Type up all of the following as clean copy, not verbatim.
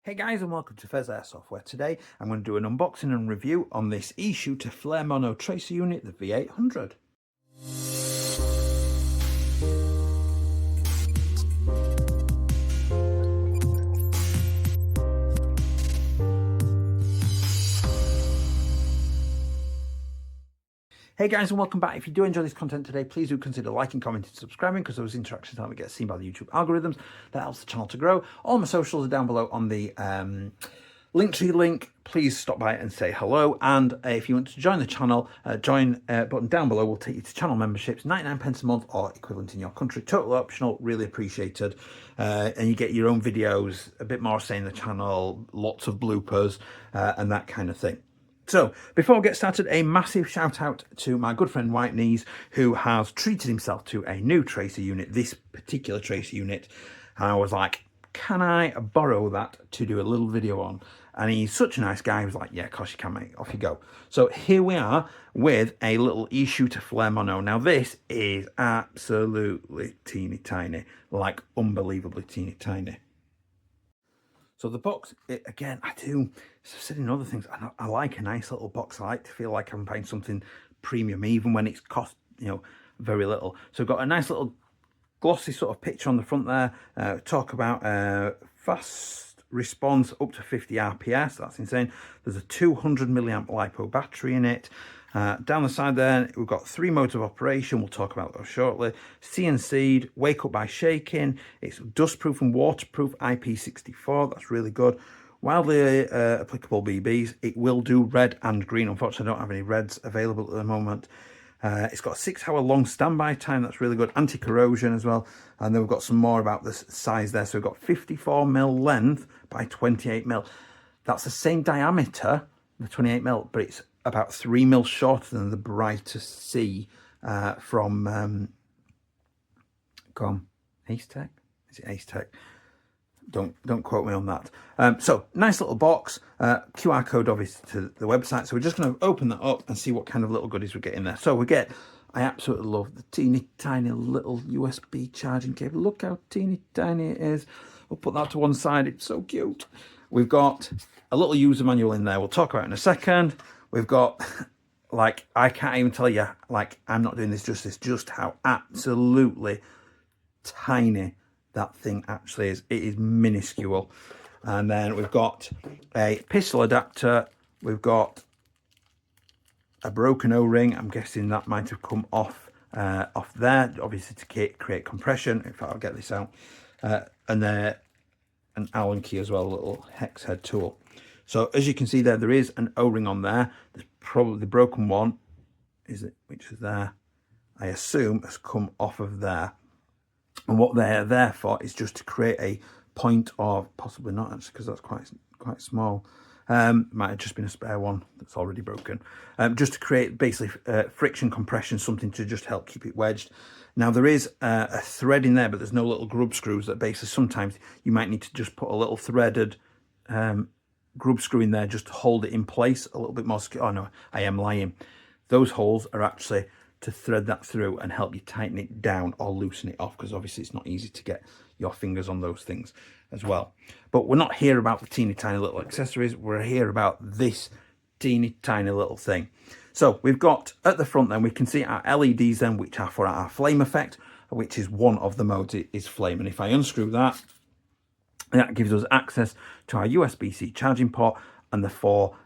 Hey guys, and welcome to Pheas Software. Today I'm going to do an unboxing and review on this ESHOOTER Flare Mono Tracer Unit, the V800. Hey guys, and welcome back. If you do enjoy this content today, please do consider liking, commenting, subscribing, because those interactions help me get seen by the YouTube algorithms. That helps the channel to grow. All my socials are down below on the Linktree link. Please stop by and say hello. And if you want to join the channel, join button down below will take you to channel memberships, 99p a month or equivalent in your country. Totally optional, really appreciated. And you get your own videos, a bit more say in the channel, lots of bloopers and that kind of thing. So, before we get started, a massive shout out to my good friend White Knees, who has treated himself to a new tracer unit, this particular tracer unit. And I was like, can I borrow that to do a little video on? And he's such a nice guy. He was like, yeah, of course you can, mate. Off you go. So here we are with a little ESHOOTER Flare Mono. Now this is absolutely teeny tiny, like unbelievably teeny tiny. So the box, again, I do, as I've said in other things, I like a nice little box. I like to feel like I'm buying something premium, even when it's cost, very little. So we've got a nice little glossy sort of picture on the front there. Talk about fast response up to 50 RPS. That's insane. There's a 200 milliamp LiPo battery in it. Down the side there, we've got 3 modes of operation. We'll talk about those shortly. CNC'd, wake up by shaking. It's dustproof and waterproof IP64. That's really good. Wildly applicable BBs. It will do red and green. Unfortunately, I don't have any reds available at the moment. It's got a 6-hour long standby time. That's really good. Anti-corrosion as well. And then we've got some more about the size there. So we've got 54mm length by 28mm. That's the same diameter, the 28mm, but it's about 3mm shorter than the brightest C from Ace Tech. Is it Ace Tech? Don't quote me on that. So nice little box, QR code obviously to the website. So we're just going to open that up and see what kind of little goodies we get in there. So we get, I absolutely love the teeny tiny little USB charging cable. Look how teeny tiny it is. We'll put that to one side. It's so cute. We've got a little user manual in there. We'll talk about it in a second. We've got, like, I can't even tell you, like, I'm not doing this justice, just how absolutely tiny that thing actually is. It is minuscule. And then we've got a pistol adapter. We've got a broken O-ring. I'm guessing that might have come off there, obviously to create compression. In fact, I'll get this out. And then an Allen key as well, a little hex head tool. So as you can see there is an O-ring on there. There's probably the broken one, which is there, I assume has come off of there. And what they're there for is just to create a point of, possibly not actually, because that's quite small. Might have just been a spare one that's already broken. Just to create basically friction compression, something to just help keep it wedged. Now there is a thread in there, but there's no little grub screws that basically sometimes you might need to just put a little threaded grub screw in there just to hold it in place a little bit more secure. Oh no, I am lying. Those holes are actually to thread that through and help you tighten it down or loosen it off, because obviously it's not easy to get your fingers on those things as well. But we're not here about the teeny tiny little accessories. We're here about this teeny tiny little thing. So we've got at the front then, we can see our LEDs then, which are for our flame effect, which is one of the modes, it is flame. And if I unscrew that, that gives us access to our USB-C charging port and the 4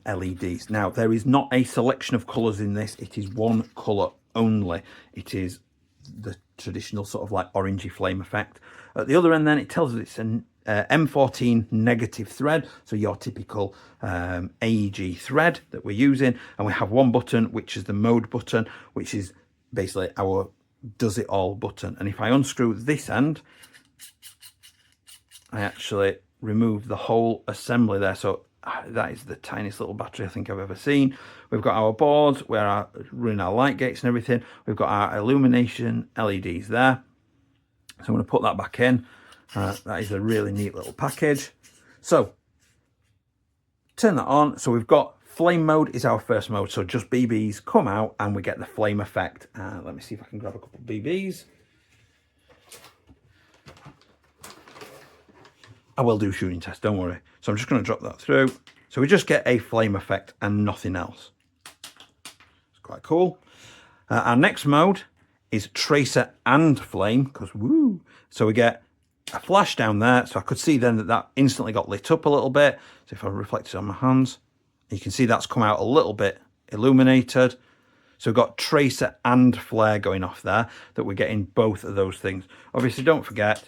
LEDs. Now, there is not a selection of colours in this. It is one colour only. It is the traditional sort of like orangey flame effect. At the other end then, it tells us it's an M14 negative thread, so your typical AEG thread that we're using. And we have one button, which is the mode button, which is basically our does it all button. And if I unscrew this end, I actually remove the whole assembly there. So that is the tiniest little battery I think I've ever seen. We've got our boards where we're running our light gates and everything. We've got our illumination LEDs there. So I'm going to put that back in. That is a really neat little package. So turn that on. So we've got flame mode is our first mode. So just BBs come out and we get the flame effect. Let me see if I can grab a couple of BBs. I will do shooting tests, don't worry. So I'm just going to drop that through. So we just get a flame effect and nothing else. It's quite cool. Our next mode is tracer and flame, because woo. So we get a flash down there. So I could see then that that instantly got lit up a little bit. So if I reflect it on my hands, you can see that's come out a little bit illuminated. So we've got tracer and flare going off there, that we're getting both of those things. Obviously, don't forget,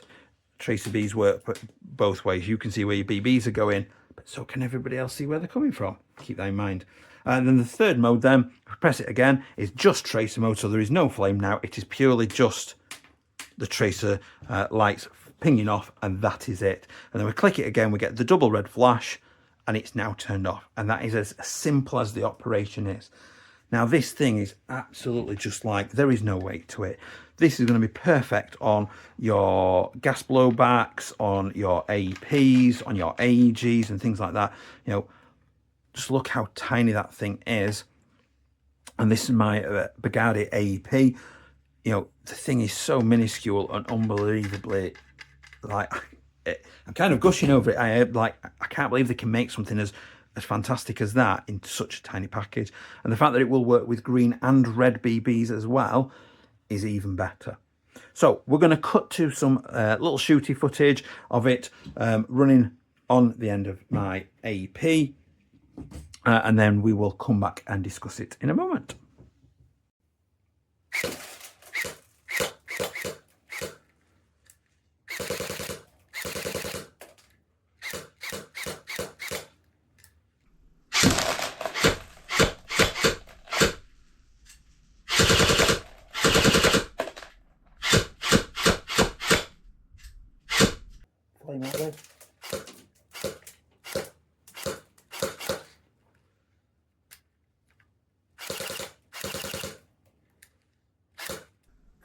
tracer bees work both ways. You can see where your BBs are going, but so can everybody else see where they're coming from. Keep that in mind. And then the third mode then, if I press it again, is just tracer mode. So there is no flame now. It is purely just the tracer lights pinging off, and that is it. And then we click it again, we get the double red flash, and it's now turned off. And that is as simple as the operation is. Now this thing is absolutely just like, there is no weight to it. This is going to be perfect on your gas blowbacks, on your APs, on your AEGs and things like that. You know, just look how tiny that thing is. And this is my Bugatti AEP. You know, the thing is so minuscule and unbelievably, like, I'm kind of gushing over it. I can't believe they can make something as fantastic as that in such a tiny package. And the fact that it will work with green and red BBs as well is even better. So we're going to cut to some little shooty footage of it running on the end of my AP. And then we will come back and discuss it in a moment. Flame out there.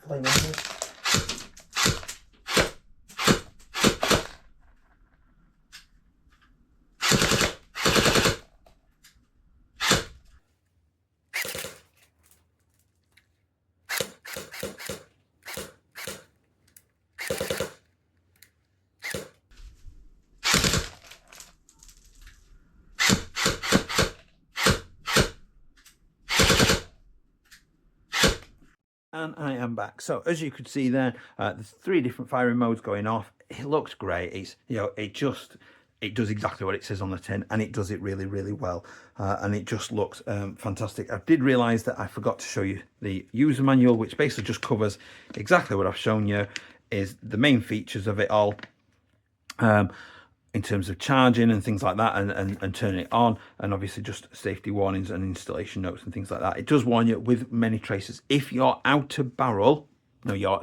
Flame out there. And I am back. So as you could see there, there's 3 different firing modes going off. It looks great. It's, you know, it does exactly what it says on the tin, and it does it really, really well. And it just looks fantastic. I did realize that I forgot to show you the user manual, which basically just covers exactly what I've shown you, is the main features of it all. In terms of charging and things like that, and turning it on, and obviously just safety warnings and installation notes and things like that. It does warn you with many tracers. If your outer barrel,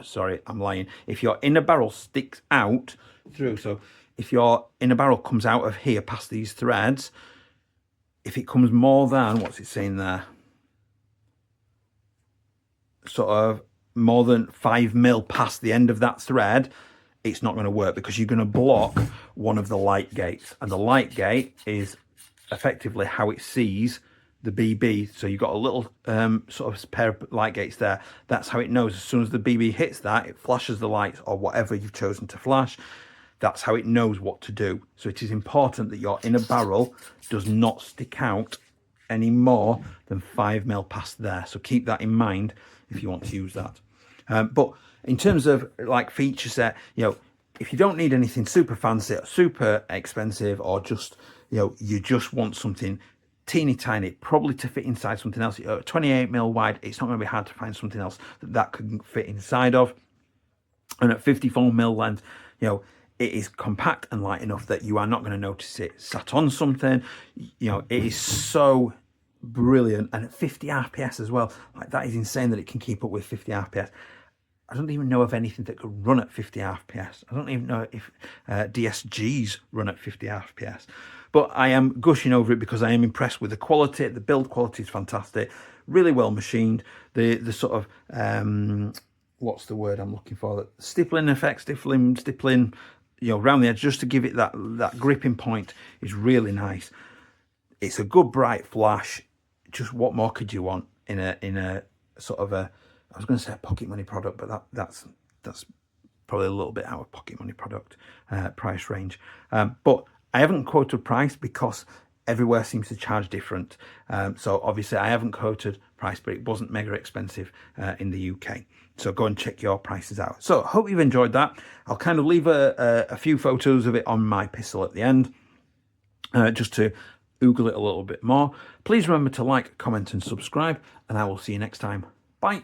sorry, I'm lying. If your inner barrel sticks out through, so if your inner barrel comes out of here past these threads, if it comes more than, what's it saying there? Sort of more than 5 mil past the end of that thread, it's not going to work, because you're going to block one of the light gates, and the light gate is effectively how it sees the BB. So you've got a little sort of pair of light gates there. That's how it knows. As soon as the BB hits that, it flashes the lights, or whatever you've chosen to flash. That's how it knows what to do. So it is important that your inner barrel does not stick out any more than 5 mil past there. So keep that in mind if you want to use that. But in terms of like feature set, you know, if you don't need anything super fancy or super expensive, or just, you know, you just want something teeny tiny, probably to fit inside something else, 28 mil wide, it's not going to be hard to find something else that can fit inside of. And at 54 mil length, you know, it is compact and light enough that you are not going to notice it sat on something. You know, it is so brilliant. And at 50 RPS as well, like, that is insane that it can keep up with 50 RPS. I don't even know of anything that could run at 50 RPS. I don't even know if DSGs run at 50 RPS. But I am gushing over it because I am impressed with the quality. The build quality is fantastic, really well machined. The sort of what's the word I'm looking for? Stippling effect, stippling, you know, around the edge, just to give it that gripping point, is really nice. It's a good bright flash. Just what more could you want in a sort of a, I was going to say a pocket money product, but that's probably a little bit out of pocket money product price range. But I haven't quoted price because everywhere seems to charge different. So obviously I haven't quoted price, but it wasn't mega expensive in the UK. So go and check your prices out. So hope you've enjoyed that. I'll kind of leave a few photos of it on my pistol at the end, just to oogle it a little bit more. Please remember to like, comment and subscribe, and I will see you next time. Bye.